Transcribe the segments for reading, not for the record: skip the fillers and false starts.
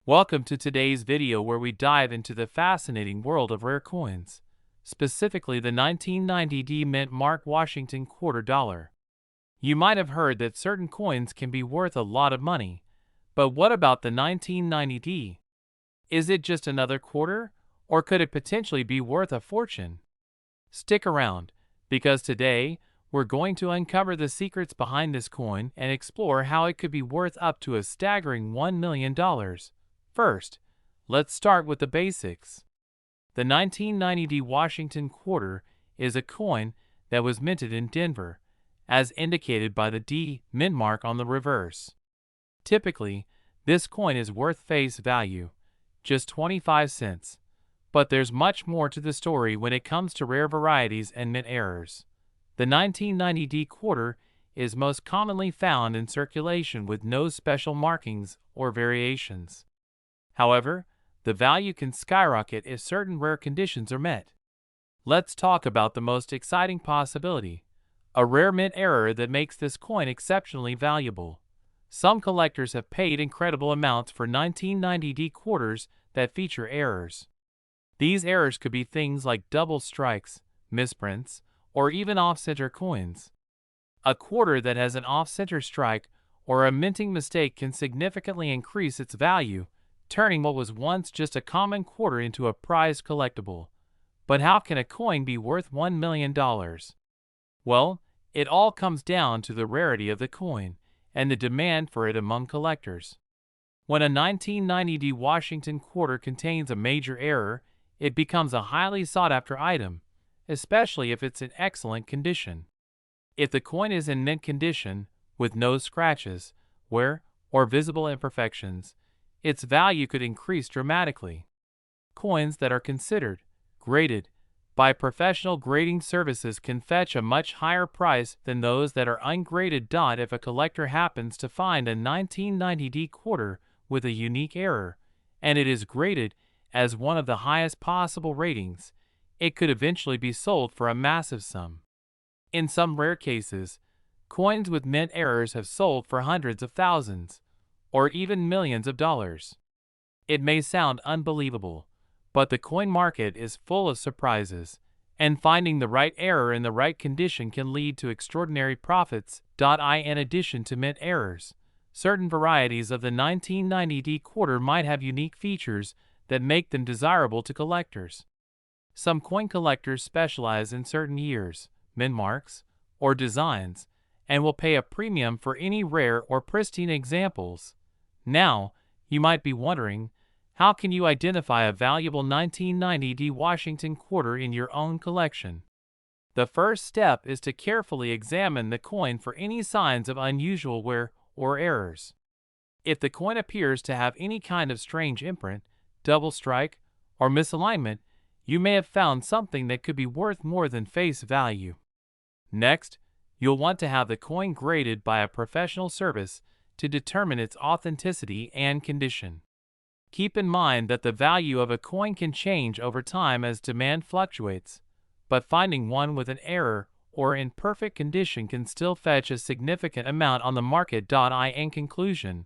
Welcome to today's video where we dive into the fascinating world of rare coins, specifically the 1990D Mint Mark Washington Quarter Dollar. You might have heard that certain coins can be worth a lot of money, but what about the 1990D? Is it just another quarter, or could it potentially be worth a fortune? Stick around, because today we're going to uncover the secrets behind this coin and explore how it could be worth up to a staggering $1 million. First, let's start with the basics. The 1990D Washington Quarter is a coin that was minted in Denver, as indicated by the D mint mark on the reverse. Typically, this coin is worth face value, just 25 cents, but there's much more to the story when it comes to rare varieties and mint errors. The 1990D Quarter is most commonly found in circulation with no special markings or variations. However, the value can skyrocket if certain rare conditions are met. Let's talk about the most exciting possibility, a rare mint error that makes this coin exceptionally valuable. Some collectors have paid incredible amounts for 1990D quarters that feature errors. These errors could be things like double strikes, misprints, or even off-center coins. A quarter that has an off-center strike or a minting mistake can significantly increase its value, turning what was once just a common quarter into a prized collectible. But how can a coin be worth $1 million? Well, it all comes down to the rarity of the coin and the demand for it among collectors. When a 1990D Washington Quarter contains a major error, it becomes a highly sought-after item, especially if it's in excellent condition. If the coin is in mint condition, with no scratches, wear, or visible imperfections, its value could increase dramatically. Coins that are considered graded by professional grading services can fetch a much higher price than those that are ungraded. If a collector happens to find a 1990D quarter with a unique error, and it is graded as one of the highest possible ratings, it could eventually be sold for a massive sum. In some rare cases, coins with mint errors have sold for hundreds of thousands, or even millions of dollars. It may sound unbelievable, but the coin market is full of surprises, and finding the right error in the right condition can lead to extraordinary profits. In addition to mint errors, certain varieties of the 1990D quarter might have unique features that make them desirable to collectors. Some coin collectors specialize in certain years, mint marks, or designs, and will pay a premium for any rare or pristine examples. Now, you might be wondering, how can you identify a valuable 1990D Washington Quarter in your own collection? The first step is to carefully examine the coin for any signs of unusual wear or errors. If the coin appears to have any kind of strange imprint, double strike, or misalignment, you may have found something that could be worth more than face value. Next, you'll want to have the coin graded by a professional service to determine its authenticity and condition. Keep in mind that the value of a coin can change over time as demand fluctuates, but finding one with an error or in perfect condition can still fetch a significant amount on the market. In conclusion,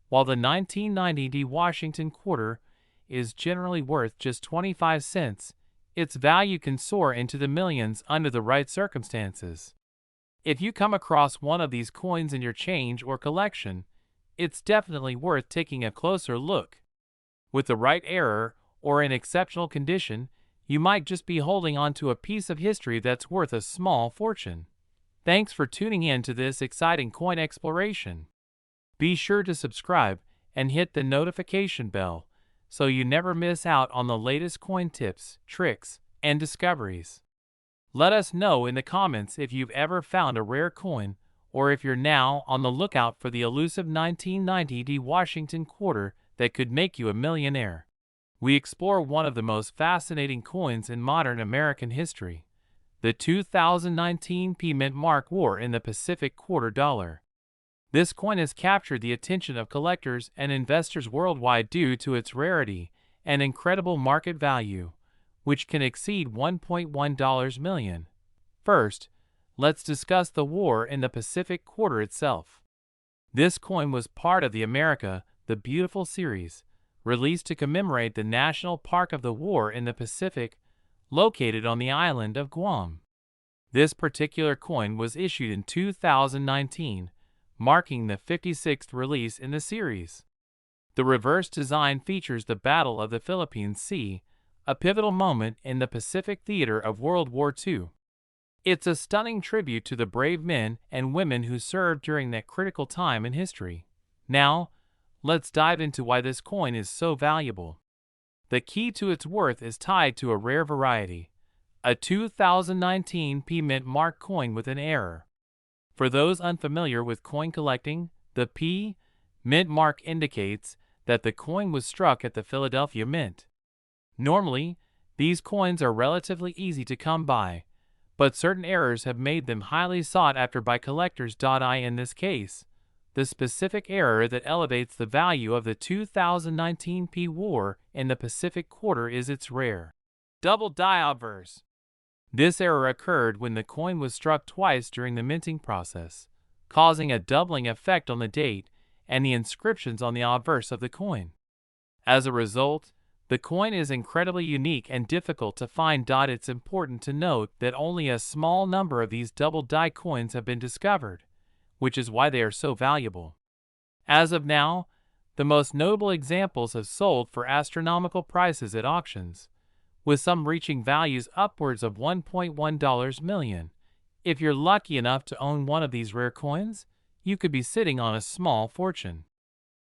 while the 1990D Washington Quarter is generally worth just 25 cents, its value can soar into the millions under the right circumstances. If you come across one of these coins in your change or collection, it's definitely worth taking a closer look. With the right error or in exceptional condition, you might just be holding on to a piece of history that's worth a small fortune. Thanks for tuning in to this exciting coin exploration. Be sure to subscribe and hit the notification bell so you never miss out on the latest coin tips, tricks, and discoveries. Let us know in the comments if you've ever found a rare coin, or if you're now on the lookout for the elusive 1990D Washington Quarter that could make you a millionaire. We explore one of the most fascinating coins in modern American history, the 2019 Mint Mark War in the Pacific Quarter Dollar. This coin has captured the attention of collectors and investors worldwide due to its rarity and incredible market value, which can exceed $1.1 million. First, let's discuss the war in the Pacific Quarter itself. This coin was part of the America the Beautiful series, released to commemorate the National Park of the War in the Pacific, located on the island of Guam. This particular coin was issued in 2019, marking the 56th release in the series. The reverse design features the Battle of the Philippine Sea, a pivotal moment in the Pacific theater of World War II. It's a stunning tribute to the brave men and women who served during that critical time in history. Now, let's dive into why this coin is so valuable. The key to its worth is tied to a rare variety, a 2019 P Mint Mark coin with an error. For those unfamiliar with coin collecting, the P Mint Mark indicates that the coin was struck at the Philadelphia Mint. Normally, these coins are relatively easy to come by, but certain errors have made them highly sought after by collectors. In this case, the specific error that elevates the value of the 2019 P War in the Pacific Quarter is its rare double die obverse. This error occurred when the coin was struck twice during the minting process, causing a doubling effect on the date and the inscriptions on the obverse of the coin. As a result, the coin is incredibly unique and difficult to find. It's important to note that only a small number of these double die coins have been discovered, which is why they are so valuable. As of now, the most notable examples have sold for astronomical prices at auctions, with some reaching values upwards of $1.1 million. If you're lucky enough to own one of these rare coins, you could be sitting on a small fortune.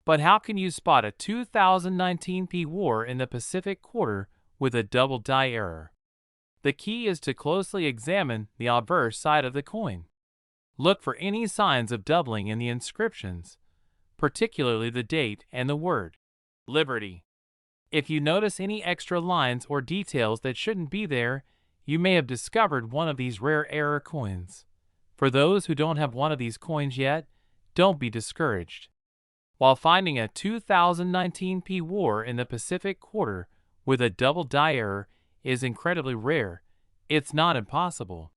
But how can you spot a 2019 P War in the Pacific Quarter with a double die error? The key is to closely examine the obverse side of the coin. Look for any signs of doubling in the inscriptions, particularly the date and the word Liberty. If you notice any extra lines or details that shouldn't be there, you may have discovered one of these rare error coins. For those who don't have one of these coins yet, don't be discouraged. While finding a 2019 P War in the Pacific Quarter with a double die error is incredibly rare, it's not impossible.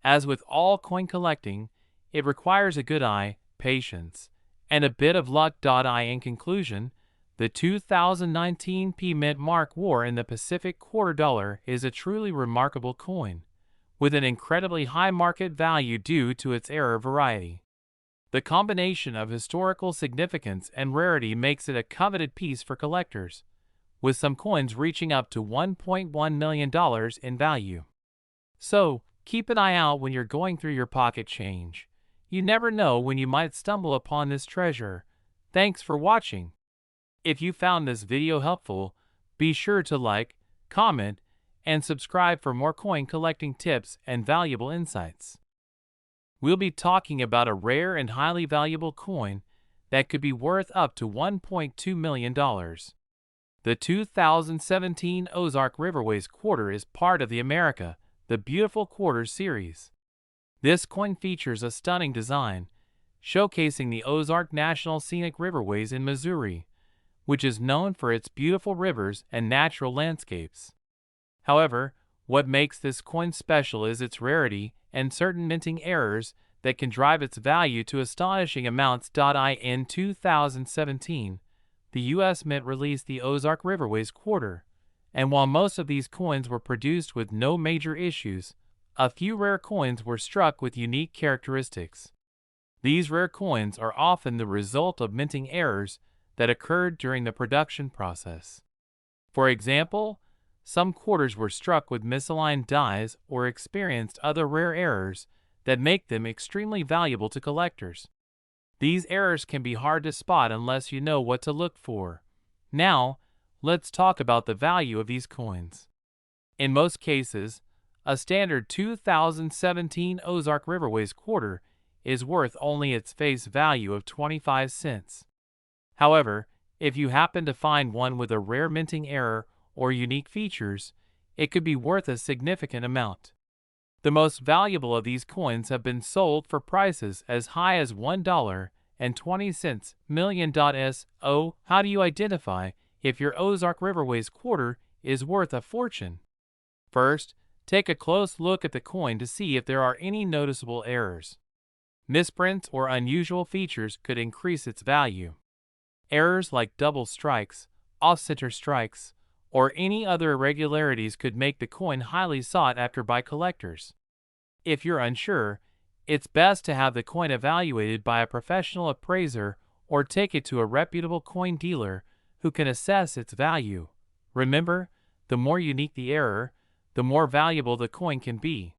As with all coin collecting, it requires a good eye, patience, and a bit of luck. In conclusion, the 2019 P Mint Mark War in the Pacific Quarter dollar is a truly remarkable coin, with an incredibly high market value due to its error variety. The combination of historical significance and rarity makes it a coveted piece for collectors, with some coins reaching up to $1.1 million in value. So, keep an eye out when you're going through your pocket change. You never know when you might stumble upon this treasure. Thanks for watching. If you found this video helpful, be sure to like, comment, and subscribe for more coin collecting tips and valuable insights. We'll be talking about a rare and highly valuable coin that could be worth up to $1.2 million. The 2017 Ozark Riverways Quarter is part of the America the Beautiful Quarters series. This coin features a stunning design, showcasing the Ozark National Scenic Riverways in Missouri, which is known for its beautiful rivers and natural landscapes. However, what makes this coin special is its rarity and certain minting errors that can drive its value to astonishing amounts. In 2017, the U.S. Mint released the Ozark Riverways Quarter, and while most of these coins were produced with no major issues, a few rare coins were struck with unique characteristics. These rare coins are often the result of minting errors that occurred during the production process. For example, some quarters were struck with misaligned dies or experienced other rare errors that make them extremely valuable to collectors. These errors can be hard to spot unless you know what to look for. Now, let's talk about the value of these coins. In most cases, a standard 2017 Ozark Riverways Quarter is worth only its face value of 25 cents. However, if you happen to find one with a rare minting error or unique features, it could be worth a significant amount. The most valuable of these coins have been sold for prices as high as $1.20 million. So, how do you identify if your Ozark Riverways Quarter is worth a fortune? First, take a close look at the coin to see if there are any noticeable errors. Misprints or unusual features could increase its value. Errors like double strikes, off-center strikes, or any other irregularities could make the coin highly sought after by collectors. If you're unsure, it's best to have the coin evaluated by a professional appraiser or take it to a reputable coin dealer who can assess its value. Remember, the more unique the error, the more valuable the coin can be.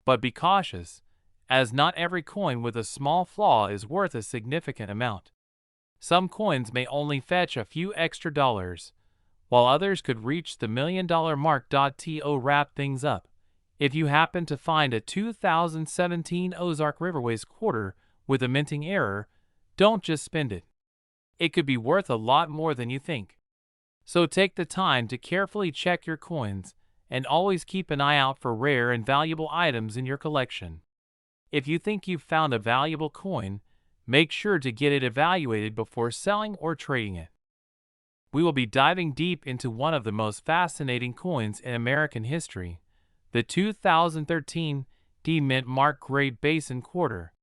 But be cautious, as not every coin with a small flaw is worth a significant amount. Some coins may only fetch a few extra dollars, while others could reach the $1,000,000 mark. To wrap things up, if you happen to find a 2017 Ozark Riverways quarter with a minting error, don't just spend it. It could be worth a lot more than you think. So take the time to carefully check your coins and always keep an eye out for rare and valuable items in your collection. If you think you've found a valuable coin, make sure to get it evaluated before selling or trading it. We will be diving deep into one of the most fascinating coins in American history, the 2013 D-Mint Mark Great Basin Quarter.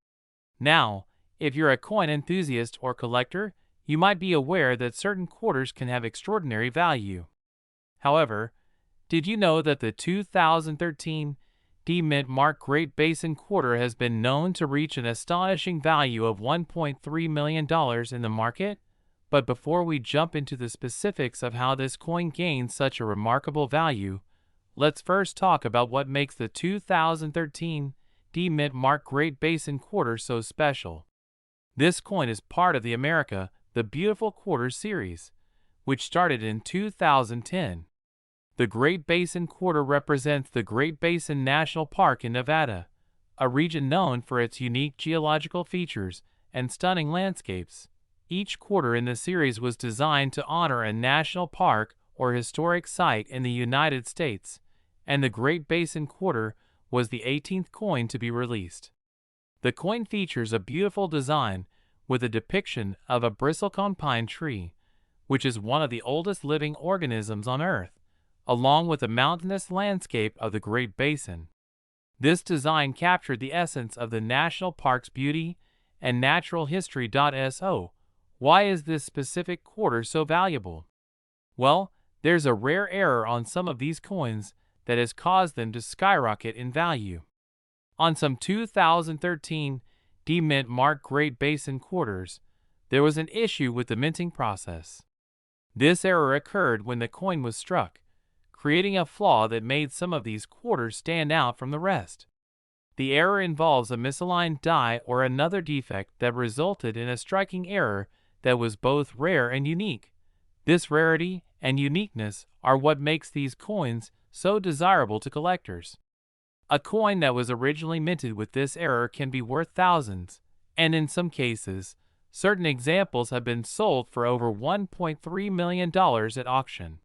Now, if you're a coin enthusiast or collector, you might be aware that certain quarters can have extraordinary value. However, did you know that the 2013 D-Mint Mark Great Basin Quarter has been known to reach an astonishing value of $1.3 million in the market? But before we jump into the specifics of how this coin gained such a remarkable value, let's first talk about what makes the 2013 D-Mint Mark Great Basin Quarter so special. This coin is part of the America the Beautiful Quarter series, which started in 2010. The Great Basin Quarter represents the Great Basin National Park in Nevada, a region known for its unique geological features and stunning landscapes. Each quarter in the series was designed to honor a national park or historic site in the United States, and the Great Basin Quarter was the 18th coin to be released. The coin features a beautiful design with a depiction of a bristlecone pine tree, which is one of the oldest living organisms on Earth, along with the mountainous landscape of the Great Basin. This design captured the essence of the national park's beauty and natural history. So, why is this specific quarter so valuable? Well, there's a rare error on some of these coins that has caused them to skyrocket in value. On some 2013 D-Mint Mark Great Basin quarters, there was an issue with the minting process. This error occurred when the coin was struck, creating a flaw that made some of these quarters stand out from the rest. The error involves a misaligned die or another defect that resulted in a striking error that was both rare and unique. This rarity and uniqueness are what makes these coins so desirable to collectors. A coin that was originally minted with this error can be worth thousands, and in some cases, certain examples have been sold for over $1.3 million at auction.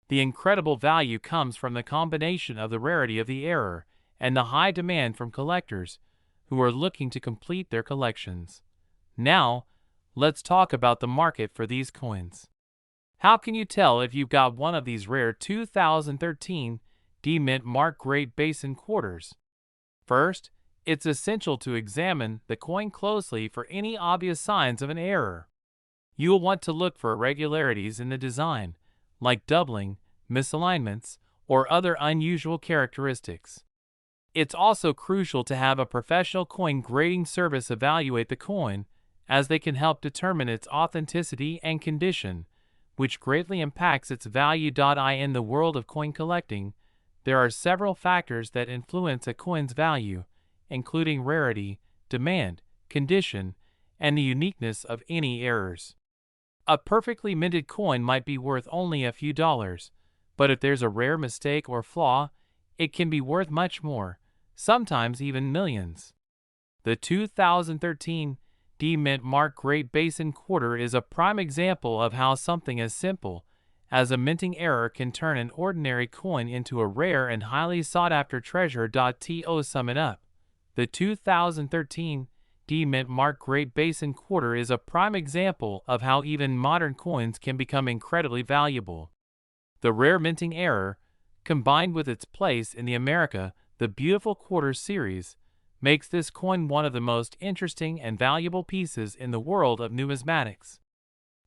The incredible value comes from the combination of the rarity of the error and the high demand from collectors who are looking to complete their collections. Now, let's talk about the market for these coins. How can you tell if you've got one of these rare 2013 D-Mint Mark Great Basin quarters? First, it's essential to examine the coin closely for any obvious signs of an error. You will want to look for irregularities in the design, like doubling, misalignments, or other unusual characteristics. It's also crucial to have a professional coin grading service evaluate the coin, as they can help determine its authenticity and condition, which greatly impacts its value. In the world of coin collecting, there are several factors that influence a coin's value, including rarity, demand, condition, and the uniqueness of any errors. A perfectly minted coin might be worth only a few dollars, but if there's a rare mistake or flaw, it can be worth much more, sometimes even millions. The 2013 D-Mint Mark Great Basin Quarter is a prime example of how something as simple as a minting error can turn an ordinary coin into a rare and highly sought-after treasure. To sum it up, the 2013 D-Mint Mark Great Basin Quarter is a prime example of how even modern coins can become incredibly valuable. The rare minting error, combined with its place in the America the Beautiful Quarter series, makes this coin one of the most interesting and valuable pieces in the world of numismatics.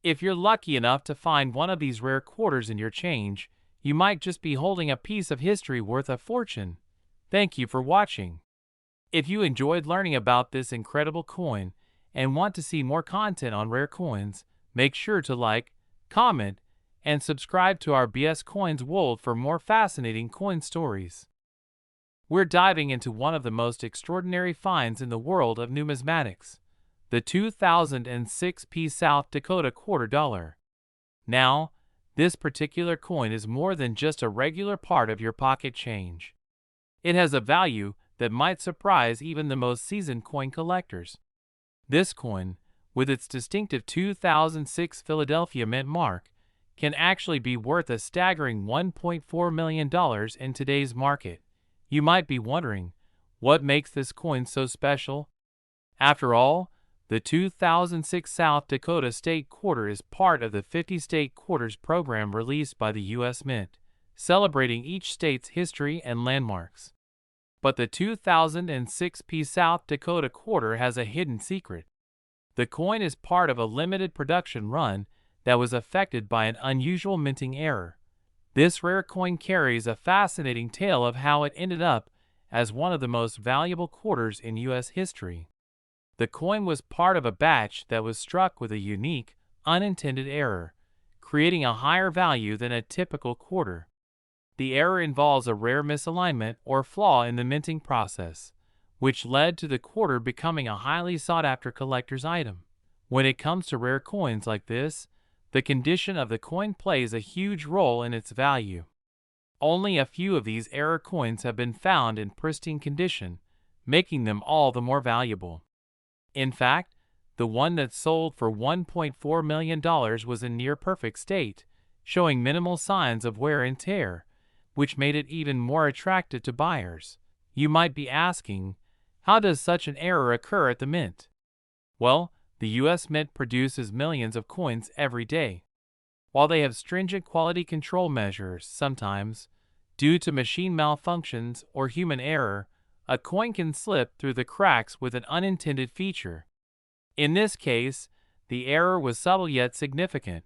If you're lucky enough to find one of these rare quarters in your change, you might just be holding a piece of history worth a fortune. Thank you for watching. If you enjoyed learning about this incredible coin and want to see more content on rare coins, make sure to like, comment, and subscribe to our BS Coins World for more fascinating coin stories. We're diving into one of the most extraordinary finds in the world of numismatics, the 2006 South Dakota quarter dollar. Now, this particular coin is more than just a regular part of your pocket change. It has a value that might surprise even the most seasoned coin collectors. This coin, with its distinctive 2006 Philadelphia Mint mark, can actually be worth a staggering $1.4 million in today's market. You might be wondering, what makes this coin so special? After all, the 2006 South Dakota State Quarter is part of the 50 State Quarters program released by the U.S. Mint, celebrating each state's history and landmarks. But the 2006 South Dakota Quarter has a hidden secret. The coin is part of a limited production run that was affected by an unusual minting error. This rare coin carries a fascinating tale of how it ended up as one of the most valuable quarters in U.S. history. The coin was part of a batch that was struck with a unique, unintended error, creating a higher value than a typical quarter. The error involves a rare misalignment or flaw in the minting process, which led to the quarter becoming a highly sought-after collector's item. When it comes to rare coins like this, the condition of the coin plays a huge role in its value. Only a few of these error coins have been found in pristine condition, making them all the more valuable. In fact, the one that sold for $1.4 million was in near-perfect state, showing minimal signs of wear and tear, which made it even more attractive to buyers. You might be asking, how does such an error occur at the Mint? Well, the U.S. Mint produces millions of coins every day. While they have stringent quality control measures, sometimes, due to machine malfunctions or human error, a coin can slip through the cracks with an unintended feature. In this case, the error was subtle yet significant,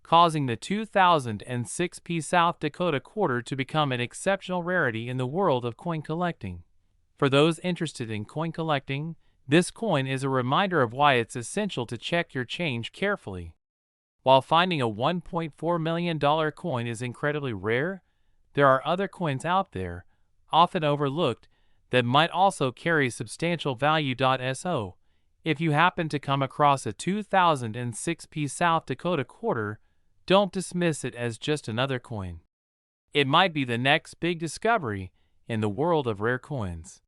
causing the 2006 South Dakota quarter to become an exceptional rarity in the world of coin collecting. For those interested in coin collecting, this coin is a reminder of why it's essential to check your change carefully. While finding a $1.4 million coin is incredibly rare, there are other coins out there, often overlooked, that might also carry substantial value. So, if you happen to come across a 2006 South Dakota quarter, don't dismiss it as just another coin. It might be the next big discovery in the world of rare coins.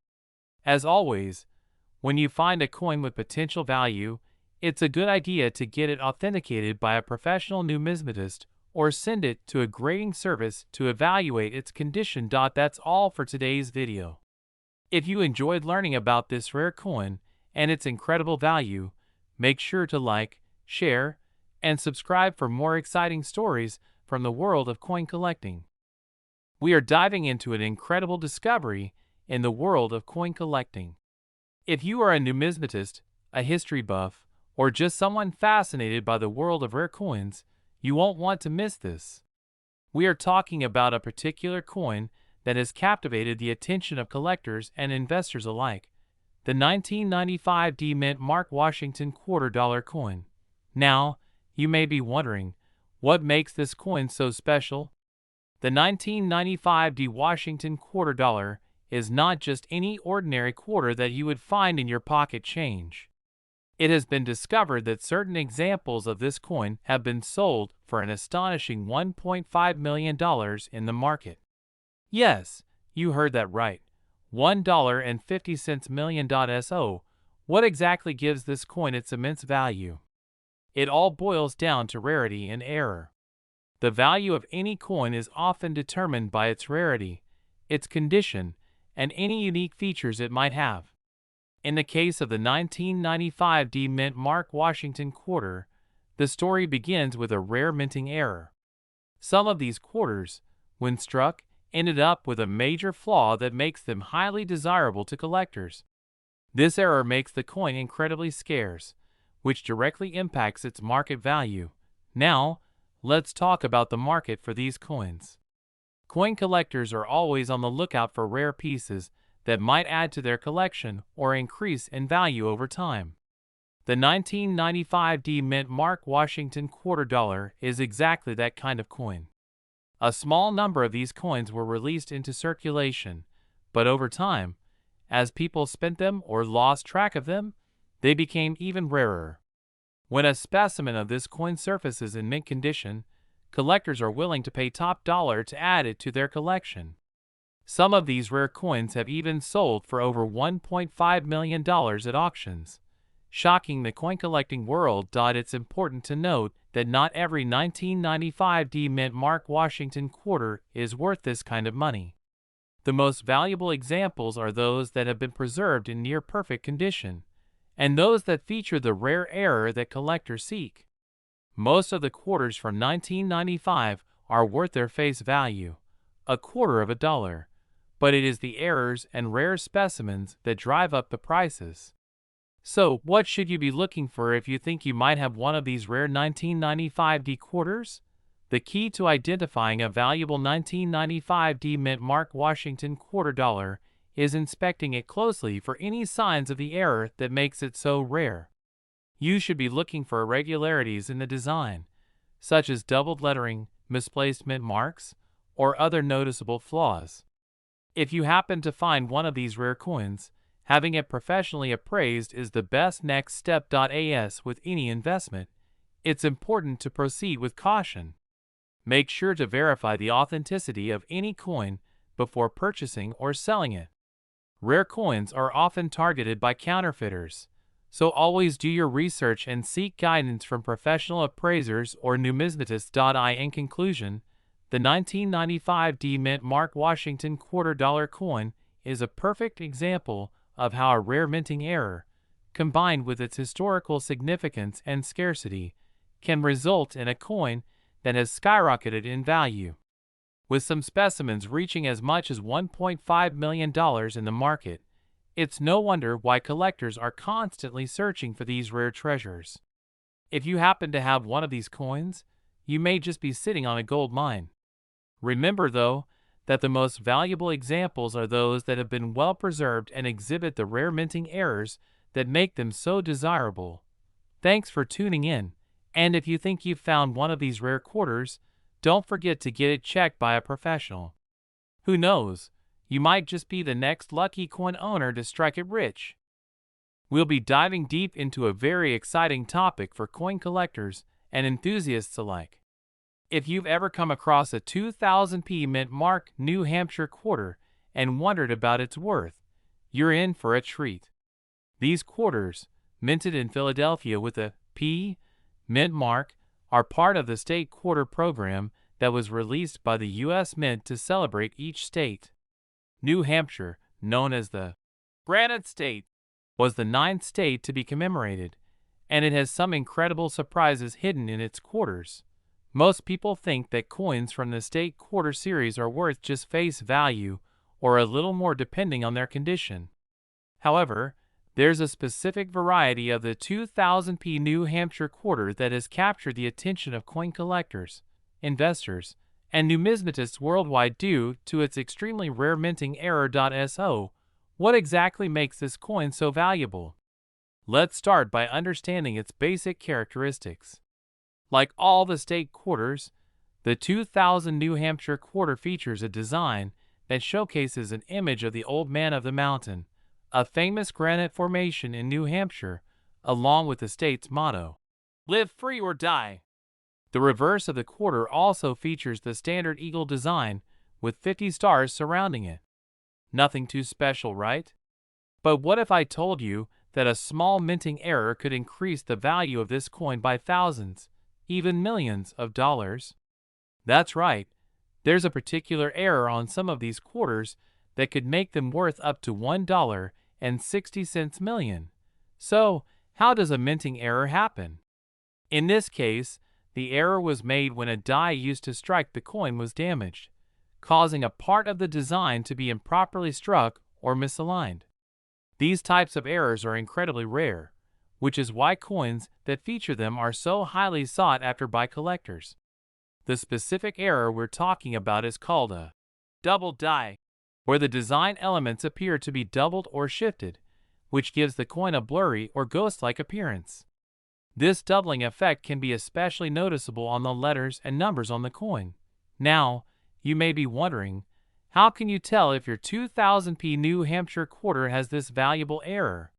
As always, when you find a coin with potential value, it's a good idea to get it authenticated by a professional numismatist or send it to a grading service to evaluate its condition. That's all for today's video. If you enjoyed learning about this rare coin and its incredible value, make sure to like, share, and subscribe for more exciting stories from the world of coin collecting. We are diving into an incredible discovery in the world of coin collecting. If you are a numismatist, a history buff, or just someone fascinated by the world of rare coins, you won't want to miss this. We are talking about a particular coin that has captivated the attention of collectors and investors alike, the 1995 D Mint Mark Washington quarter dollar coin. Now, you may be wondering, what makes this coin so special? The 1995 D Washington quarter dollar is not just any ordinary quarter that you would find in your pocket change. It has been discovered that certain examples of this coin have been sold for an astonishing $1.5 million in the market. Yes, you heard that right. $1.50 million. So, what exactly gives this coin its immense value? It all boils down to rarity and error. The value of any coin is often determined by its rarity, its condition, and any unique features it might have. In the case of the 1995 D Mint Mark Washington quarter, the story begins with a rare minting error. Some of these quarters, when struck, ended up with a major flaw that makes them highly desirable to collectors. This error makes the coin incredibly scarce, which directly impacts its market value. Now, let's talk about the market for these coins. Coin collectors are always on the lookout for rare pieces that might add to their collection or increase in value over time. The 1995 D Mint Mark Washington Quarter Dollar is exactly that kind of coin. A small number of these coins were released into circulation, but over time, as people spent them or lost track of them, they became even rarer. When a specimen of this coin surfaces in mint condition, collectors are willing to pay top dollar to add it to their collection. Some of these rare coins have even sold for over $1.5 million at auctions. Shocking the coin collecting world. It's important to note that not every 1995 D Mint Mark Washington quarter is worth this kind of money. The most valuable examples are those that have been preserved in near perfect condition, and those that feature the rare error that collectors seek. Most of the quarters from 1995 are worth their face value, a quarter of a dollar, but it is the errors and rare specimens that drive up the prices. So, what should you be looking for if you think you might have one of these rare 1995 D quarters? The key to identifying a valuable 1995 D Mint Mark Washington Quarter Dollar is inspecting it closely for any signs of the error that makes it so rare. You should be looking for irregularities in the design, such as doubled lettering, misplaced mint marks, or other noticeable flaws. If you happen to find one of these rare coins, having it professionally appraised is the best next step. As with any investment, it's important to proceed with caution. Make sure to verify the authenticity of any coin before purchasing or selling it. Rare coins are often targeted by counterfeiters, so always do your research and seek guidance from professional appraisers or numismatists. In conclusion, the 1995 D Mint Mark Washington Quarter Dollar coin is a perfect example of how a rare minting error, combined with its historical significance and scarcity, can result in a coin that has skyrocketed in value. With some specimens reaching as much as $1.5 million in the market, it's no wonder why collectors are constantly searching for these rare treasures. If you happen to have one of these coins, you may just be sitting on a gold mine. Remember, though, that the most valuable examples are those that have been well preserved and exhibit the rare minting errors that make them so desirable. Thanks for tuning in, and if you think you've found one of these rare quarters, don't forget to get it checked by a professional. Who knows, you might just be the next lucky coin owner to strike it rich. We'll be diving deep into a very exciting topic for coin collectors and enthusiasts alike. If you've ever come across a 2000p Mint Mark New Hampshire quarter and wondered about its worth, you're in for a treat. These quarters, minted in Philadelphia with a P Mint mark, are part of the state quarter program that was released by the U.S. Mint to celebrate each state. New Hampshire, known as the Granite State, was the 9th state to be commemorated, and it has some incredible surprises hidden in its quarters. Most people think that coins from the state quarter series are worth just face value or a little more depending on their condition. However, there's a specific variety of the 2000p New Hampshire quarter that has captured the attention of coin collectors, investors, and numismatists worldwide due to its extremely rare minting error. So, what exactly makes this coin so valuable? Let's start by understanding its basic characteristics. Like all the state quarters, the 2000 New Hampshire quarter features a design that showcases an image of the Old Man of the Mountain, a famous granite formation in New Hampshire, along with the state's motto, "Live free or die." The reverse of the quarter also features the standard eagle design with 50 stars surrounding it. Nothing too special, right? But what if I told you that a small minting error could increase the value of this coin by thousands, even millions of dollars? That's right. There's a particular error on some of these quarters that could make them worth up to $1.60 million. So, how does a minting error happen? In this case, the error was made when a die used to strike the coin was damaged, causing a part of the design to be improperly struck or misaligned. These types of errors are incredibly rare, which is why coins that feature them are so highly sought after by collectors. The specific error we're talking about is called a double die, where the design elements appear to be doubled or shifted, which gives the coin a blurry or ghost-like appearance. This doubling effect can be especially noticeable on the letters and numbers on the coin. Now, you may be wondering, how can you tell if your 2000p New Hampshire quarter has this valuable error?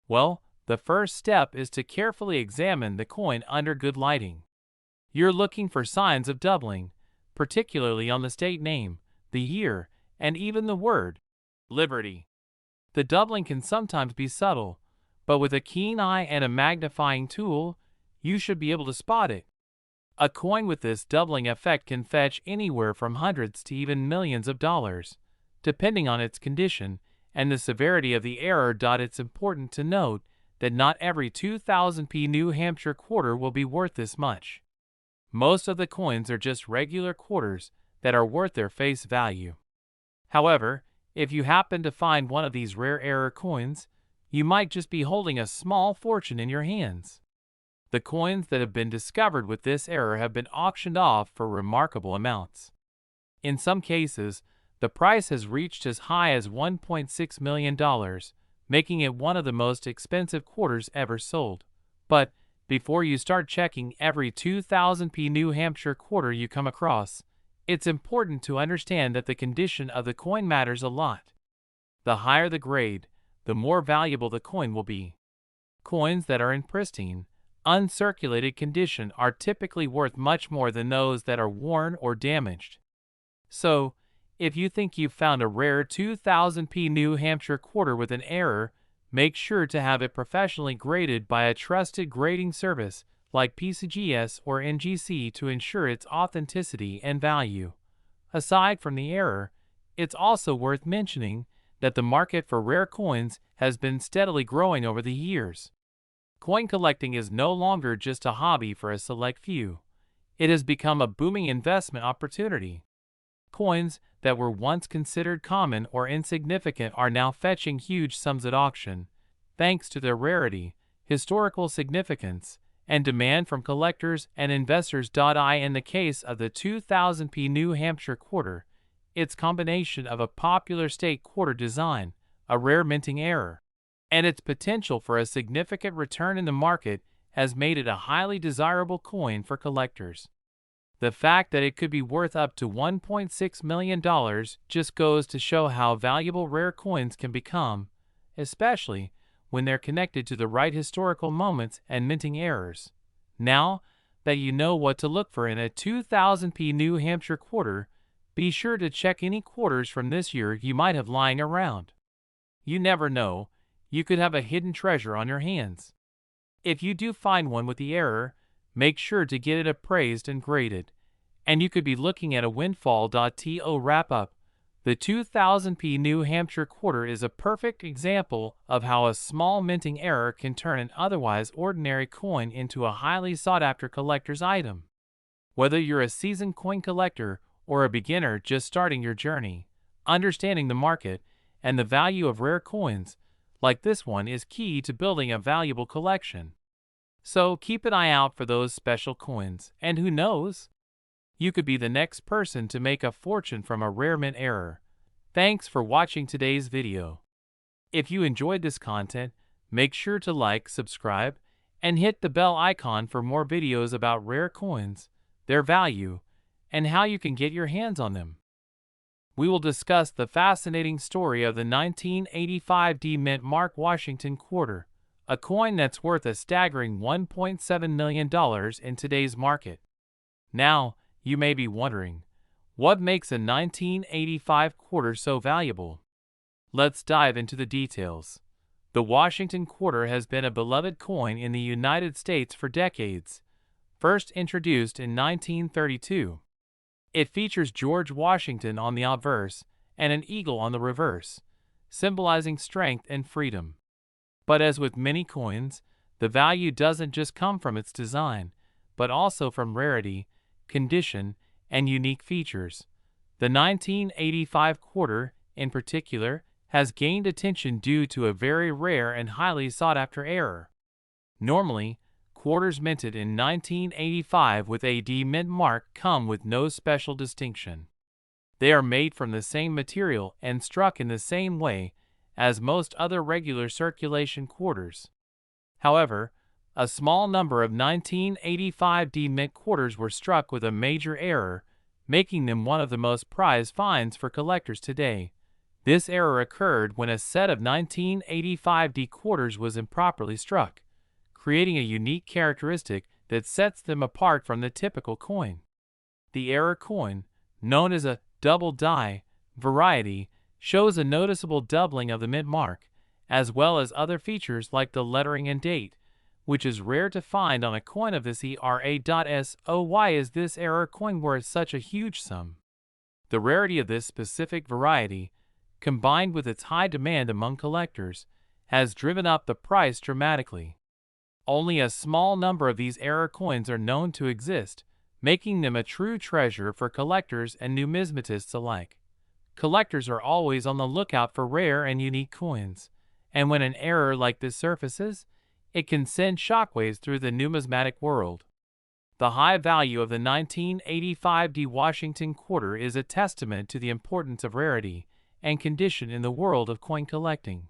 Well, the first step is to carefully examine the coin under good lighting. You're looking for signs of doubling, particularly on the state name, the year, and even the word, Liberty. The doubling can sometimes be subtle, but with a keen eye and a magnifying tool, you should be able to spot it. A coin with this doubling effect can fetch anywhere from hundreds to even millions of dollars, depending on its condition and the severity of the error. It's important to note that not every 2000p New Hampshire quarter will be worth this much. Most of the coins are just regular quarters that are worth their face value. However, if you happen to find one of these rare error coins, you might just be holding a small fortune in your hands. The coins that have been discovered with this error have been auctioned off for remarkable amounts. In some cases, the price has reached as high as $1.6 million, making it one of the most expensive quarters ever sold. But before you start checking every 2000p New Hampshire quarter you come across, it's important to understand that the condition of the coin matters a lot. The higher the grade, the more valuable the coin will be. Coins that are in pristine, uncirculated condition are typically worth much more than those that are worn or damaged. So, if you think you've found a rare 2000p New Hampshire quarter with an error, make sure to have it professionally graded by a trusted grading service like PCGS or NGC to ensure its authenticity and value. Aside from the error, it's also worth mentioning that the market for rare coins has been steadily growing over the years. Coin collecting is no longer just a hobby for a select few. It has become a booming investment opportunity. Coins that were once considered common or insignificant are now fetching huge sums at auction, thanks to their rarity, historical significance, and demand from collectors and investors. In the case of the 2000p New Hampshire quarter, its combination of a popular state quarter design, a rare minting error, and its potential for a significant return in the market has made it a highly desirable coin for collectors. The fact that it could be worth up to $1.6 million just goes to show how valuable rare coins can become, especially when they're connected to the right historical moments and minting errors. Now that you know what to look for in a 2000p New Hampshire quarter, be sure to check any quarters from this year you might have lying around. You never know, you could have a hidden treasure on your hands. If you do find one with the error, make sure to get it appraised and graded, and you could be looking at a windfall. To wrap up, the 2000p New Hampshire quarter is a perfect example of how a small minting error can turn an otherwise ordinary coin into a highly sought-after collector's item. Whether you're a seasoned coin collector or a beginner just starting your journey, understanding the market and the value of rare coins like this one is key to building a valuable collection. So keep an eye out for those special coins, and who knows? You could be the next person to make a fortune from a rare mint error. Thanks for watching today's video. If you enjoyed this content, make sure to like, subscribe, and hit the bell icon for more videos about rare coins, their value, and how you can get your hands on them. We will discuss the fascinating story of the 1985 D Mint Mark Washington quarter, a coin that's worth a staggering $1.7 million in today's market. Now, you may be wondering, what makes a 1985 quarter so valuable? Let's dive into the details. The Washington quarter has been a beloved coin in the United States for decades. First introduced in 1932. It features George Washington on the obverse and an eagle on the reverse, symbolizing strength and freedom. But as with many coins, the value doesn't just come from its design, but also from rarity, condition, and unique features. The 1985 quarter, in particular, has gained attention due to a very rare and highly sought-after error. Normally, quarters minted in 1985 with a D mint mark come with no special distinction. They are made from the same material and struck in the same way as most other regular circulation quarters. However, a small number of 1985 D mint quarters were struck with a major error, making them one of the most prized finds for collectors today. This error occurred when a set of 1985 D quarters was improperly struck, creating a unique characteristic that sets them apart from the typical coin. The error coin, known as a double die variety, shows a noticeable doubling of the mint mark, as well as other features like the lettering and date, which is rare to find on a coin of this era. So why is this error coin worth such a huge sum? The rarity of this specific variety, combined with its high demand among collectors, has driven up the price dramatically. Only a small number of these error coins are known to exist, making them a true treasure for collectors and numismatists alike. Collectors are always on the lookout for rare and unique coins, and when an error like this surfaces, it can send shockwaves through the numismatic world. The high value of the 1985 D Washington quarter is a testament to the importance of rarity and condition in the world of coin collecting.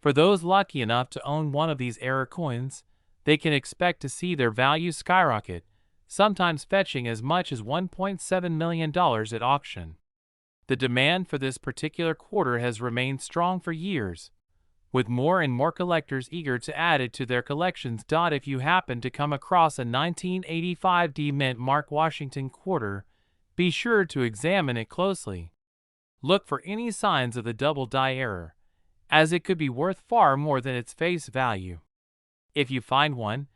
For those lucky enough to own one of these error coins, they can expect to see their value skyrocket, sometimes fetching as much as $1.7 million at auction. The demand for this particular quarter has remained strong for years, with more and more collectors eager to add it to their collections. If you happen to come across a 1985 D mint Mark Washington quarter, be sure to examine it closely. Look for any signs of the double die error, as it could be worth far more than its face value. If you find one,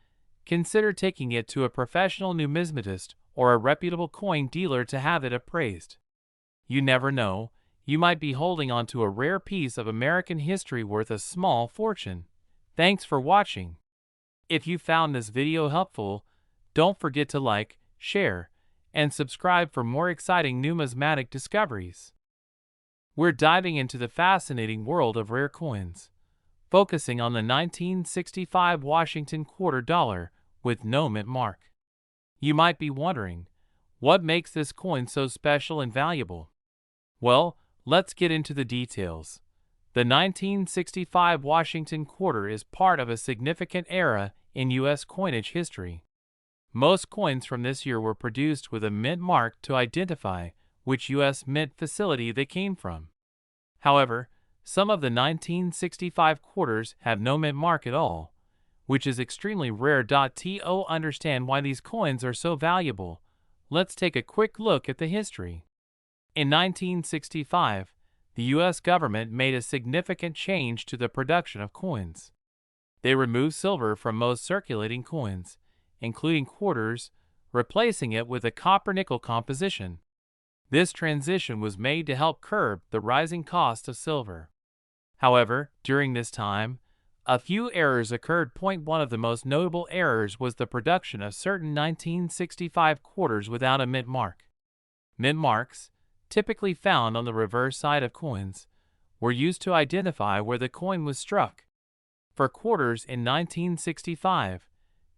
consider taking it to a professional numismatist or a reputable coin dealer to have it appraised. You never know, you might be holding on to a rare piece of American history worth a small fortune. Thanks for watching. If you found this video helpful, don't forget to like, share, and subscribe for more exciting numismatic discoveries. We're diving into the fascinating world of rare coins, focusing on the 1965 Washington quarter dollar with no mint mark. You might be wondering, what makes this coin so special and valuable? Well, let's get into the details. The 1965 Washington quarter is part of a significant era in U.S. coinage history. Most coins from this year were produced with a mint mark to identify which U.S. mint facility they came from. However, some of the 1965 quarters have no mint mark at all, which is extremely rare. To understand why these coins are so valuable, let's take a quick look at the history. In 1965, the U.S. government made a significant change to the production of coins. They removed silver from most circulating coins, including quarters, replacing it with a copper-nickel composition. This transition was made to help curb the rising cost of silver. However, during this time, a few errors occurred. One of the most notable errors was the production of certain 1965 quarters without a mint mark. Mint marks, typically found on the reverse side of coins, were used to identify where the coin was struck. For quarters in 1965,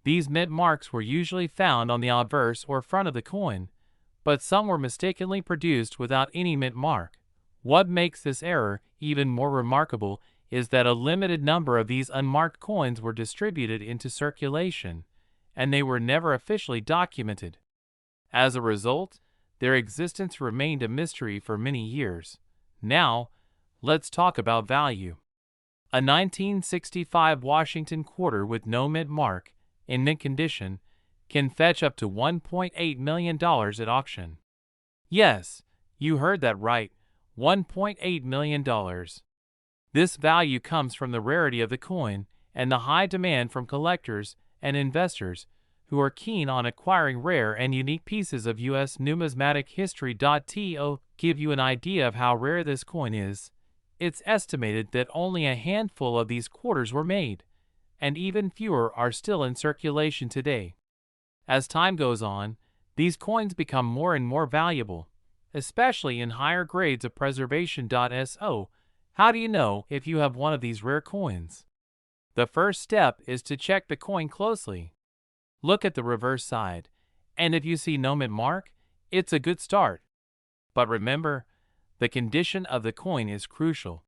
these mint marks were usually found on the obverse or front of the coin, but some were mistakenly produced without any mint mark. What makes this error even more remarkable is that a limited number of these unmarked coins were distributed into circulation, and they were never officially documented. As a result, their existence remained a mystery for many years. Now, let's talk about value. A 1965 Washington quarter with no mint mark, in mint condition, can fetch up to $1.8 million at auction. Yes, you heard that right, $1.8 million. This value comes from the rarity of the coin and the high demand from collectors and investors who are keen on acquiring rare and unique pieces of U.S. numismatic history. To give you an idea of how rare this coin is, it's estimated that only a handful of these quarters were made, and even fewer are still in circulation today. As time goes on, these coins become more and more valuable, especially in higher grades of preservation. So, how do you know if you have one of these rare coins? The first step is to check the coin closely. Look at the reverse side, and if you see no mint mark, it's a good start. But remember, the condition of the coin is crucial.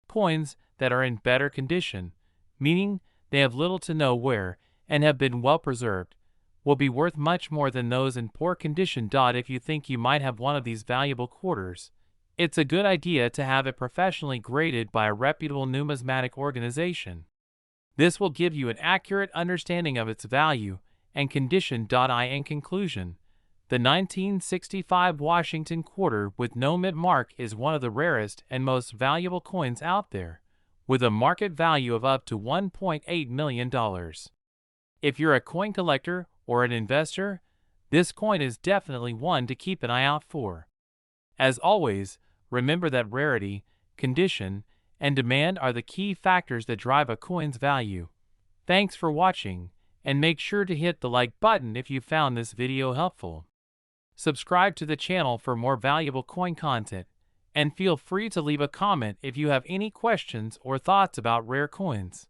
Coins that are in better condition, meaning they have little to no wear and have been well preserved, will be worth much more than those in poor condition. If you think you might have one of these valuable quarters, it's a good idea to have it professionally graded by a reputable numismatic organization. This will give you an accurate understanding of its value and condition. In conclusion, the 1965 Washington quarter with no mint mark is one of the rarest and most valuable coins out there, with a market value of up to $1.8 million. If you're a coin collector or an investor, this coin is definitely one to keep an eye out for. As always, remember that rarity, condition, and demand are the key factors that drive a coin's value. Thanks for watching, and make sure to hit the like button if you found this video helpful. Subscribe to the channel for more valuable coin content, and feel free to leave a comment if you have any questions or thoughts about rare coins.